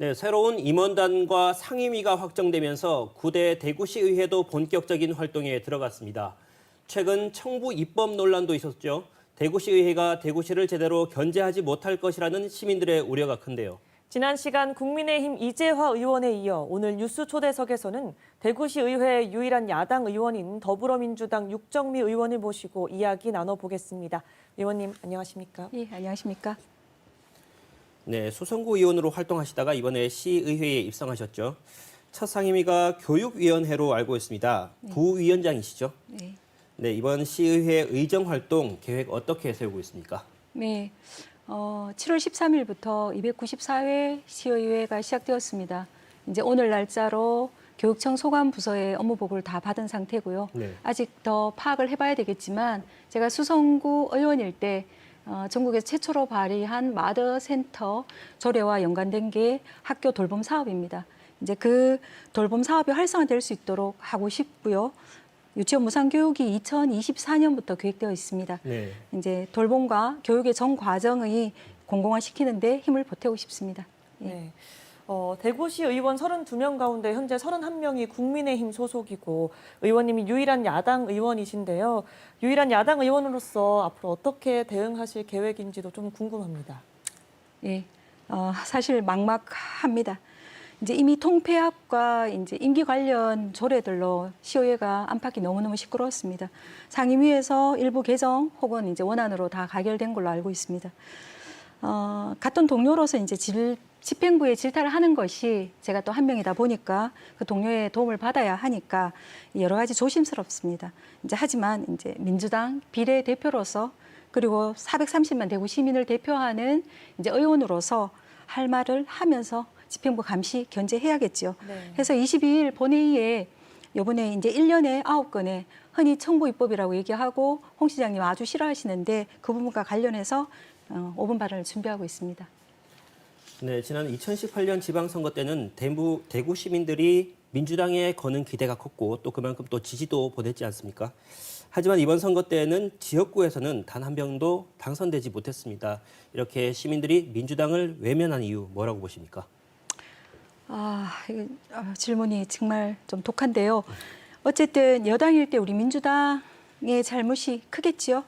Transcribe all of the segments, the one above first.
네, 새로운 임원단과 상임위가 확정되면서 9대 대구시의회도 본격적인 활동에 들어갔습니다. 최근 청부 입법 논란도 있었죠. 대구시의회가 대구시를 제대로 견제하지 못할 것이라는 시민들의 우려가 큰데요. 지난 시간 국민의힘 이재화 의원에 이어 오늘 뉴스 초대석에서는 대구시 의회 유일한 야당 의원인 더불어민주당 육정미 의원을 모시고 이야기 나눠보겠습니다. 의원님 안녕하십니까? 예, 안녕하십니까? 네, 수성구 의원으로 활동하시다가 이번에 시의회에 입성하셨죠. 첫 상임위가 교육위원회로 알고 있습니다. 부위원장이시죠? 네. 네, 이번 시의회 의정 활동 계획 어떻게 세우고 있습니까? 네. 7월 13일부터 294회 시의회가 시작되었습니다. 이제 오늘 날짜로 교육청 소관부서의 업무 보고를 다 받은 상태고요. 네. 아직 더 파악을 해봐야 되겠지만 제가 수성구 의원일 때 전국에서 최초로 발의한 마더센터 조례와 연관된 게 학교 돌봄 사업입니다. 이제 그 돌봄 사업이 활성화될 수 있도록 하고 싶고요. 유치원 무상교육이 2024년부터 계획되어 있습니다. 네. 이제 돌봄과 교육의 전 과정의 공공화시키는데 힘을 보태고 싶습니다. 예. 네. 대구시 의원 32명 가운데 현재 31명이 국민의힘 소속이고 의원님이 유일한 야당 의원이신데요. 유일한 야당 의원으로서 앞으로 어떻게 대응하실 계획인지도 좀 궁금합니다. 예, 사실 막막합니다. 이제 이미 통폐합과 이제 임기 관련 조례들로 시의회가 안팎이 너무너무 시끄러웠습니다. 상임위에서 일부 개정 혹은 이제 원안으로 다 가결된 걸로 알고 있습니다. 같은 동료로서 이제 집행부에 질타를 하는 것이 제가 또 한 명이다 보니까 그 동료의 도움을 받아야 하니까 여러 가지 조심스럽습니다. 이제 하지만 이제 민주당 비례대표로서 그리고 430만 대구 시민을 대표하는 이제 의원으로서 할 말을 하면서 집행부 감시 견제해야겠죠. 네. 해서 22일 본회의에 이번에 이제 1년에 9건의 흔히 청부 입법이라고 얘기하고 홍 시장님 아주 싫어하시는데 그 부분과 관련해서 5분 발언을 준비하고 있습니다. 네, 지난 2018년 지방선거 때는 대구 시민들이 민주당에 거는 기대가 컸고 또 그만큼 또 지지도 보냈지 않습니까? 하지만 이번 선거 때는 지역구에서는 단 한 명도 당선되지 못했습니다. 이렇게 시민들이 민주당을 외면한 이유 뭐라고 보십니까? 질문이 정말 좀 독한데요. 어쨌든 여당일 때 우리 민주당의 잘못이 크겠지요.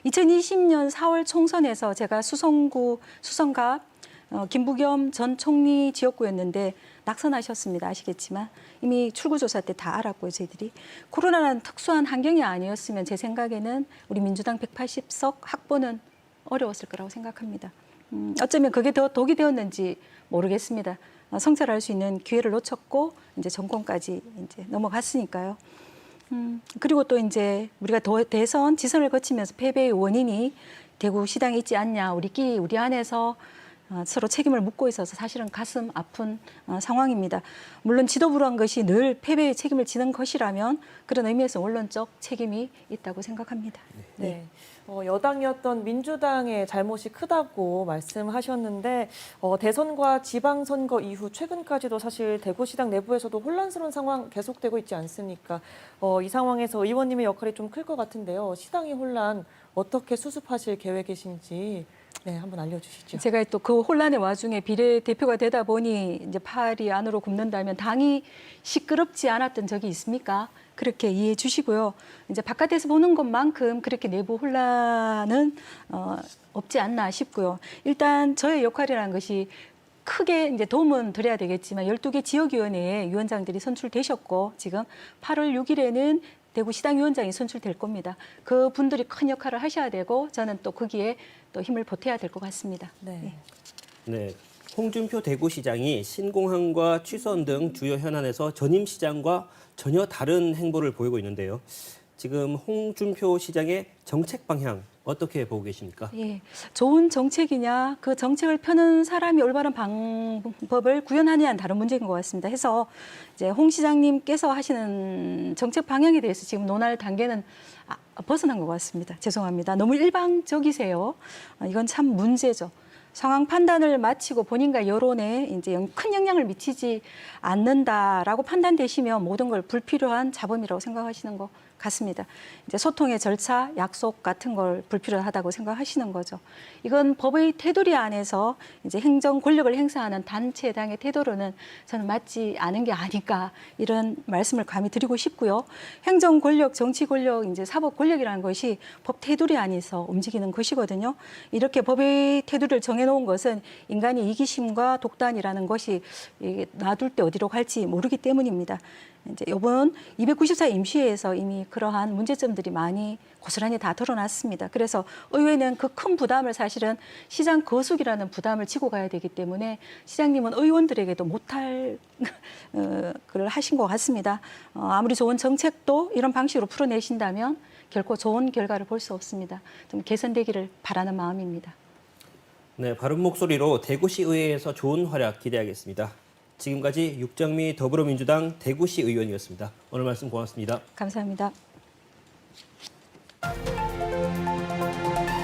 2020년 4월 총선에서 제가 수성구 수성갑 김부겸 전 총리 지역구였는데 낙선하셨습니다. 아시겠지만 이미 출구조사 때 다 알았고요. 저희들이 코로나라는 특수한 환경이 아니었으면 제 생각에는 우리 민주당 180석 확보는 어려웠을 거라고 생각합니다. 어쩌면 그게 더 독이 되었는지 모르겠습니다. 성찰할 수 있는 기회를 놓쳤고 이제 정권까지 이제 넘어갔으니까요. 그리고 또 이제 우리가 대선 지선을 거치면서 패배의 원인이 대구시당에 있지 않냐, 우리끼리 우리 안에서 서로 책임을 묻고 있어서 사실은 가슴 아픈 상황입니다. 물론 지도부로 한 것이 늘 패배의 책임을 지는 것이라면 그런 의미에서 원론적 책임이 있다고 생각합니다. 네. 여당이었던 민주당의 잘못이 크다고 말씀하셨는데 대선과 지방선거 이후 최근까지도 사실 대구시당 내부에서도 혼란스러운 상황 계속되고 있지 않습니까? 이 상황에서 의원님의 역할이 좀 클 것 같은데요. 시당의 혼란 어떻게 수습하실 계획이신지 네, 한번 알려주시죠. 제가 또 그 혼란의 와중에 비례대표가 되다 보니 이제 팔이 안으로 굽는다면 당이 시끄럽지 않았던 적이 있습니까? 그렇게 이해해 주시고요. 이제 바깥에서 보는 것만큼 그렇게 내부 혼란은 없지 않나 싶고요. 일단 저의 역할이라는 것이 크게 이제 도움은 드려야 되겠지만 12개 지역위원회에 위원장들이 선출되셨고 지금 8월 6일에는 대구시당위원장이 선출될 겁니다. 그 분들이 큰 역할을 하셔야 되고 저는 또 거기에 또 힘을 보태야 될 것 같습니다. 네. 네, 홍준표 대구시장이 신공항과 취소원 등 주요 현안에서 전임 시장과 전혀 다른 행보를 보이고 있는데요. 지금 홍준표 시장의 정책 방향 어떻게 보고 계십니까? 예, 좋은 정책이냐, 그 정책을 펴는 사람이 올바른 방법을 구현하느냐는 다른 문제인 것 같습니다. 해서 이제 홍 시장님께서 하시는 정책 방향에 대해서 지금 논할 단계는 벗어난 것 같습니다. 죄송합니다. 너무 일방적이세요. 이건 참 문제죠. 상황 판단을 마치고 본인과 여론에 이제 큰 영향을 미치지 않는다라고 판단되시면 모든 걸 불필요한 잡음이라고 생각하시는 거 같습니다. 이제 소통의 절차, 약속 같은 걸 불필요하다고 생각하시는 거죠. 이건 법의 테두리 안에서 이제 행정 권력을 행사하는 단체 당의 태도로는 저는 맞지 않은 게 아닐까 이런 말씀을 감히 드리고 싶고요. 행정 권력, 정치 권력, 이제 사법 권력이라는 것이 법 테두리 안에서 움직이는 것이거든요. 이렇게 법의 테두리를 정해놓은 것은 인간의 이기심과 독단이라는 것이 놔둘 때 어디로 갈지 모르기 때문입니다. 이제 이번 294 임시회에서 이미 그러한 문제점들이 많이 고스란히 다 드러났습니다. 그래서 의회는 그 큰 부담을 사실은 시장 거숙이라는 부담을 지고 가야 되기 때문에 시장님은 의원들에게도 못할 걸 하신 것 같습니다. 아무리 좋은 정책도 이런 방식으로 풀어내신다면 결코 좋은 결과를 볼 수 없습니다. 좀 개선되기를 바라는 마음입니다. 네, 바른 목소리로 대구시 의회에서 좋은 활약 기대하겠습니다. 지금까지 육정미 더불어민주당 대구시 의원이었습니다. 오늘 말씀 고맙습니다. 감사합니다.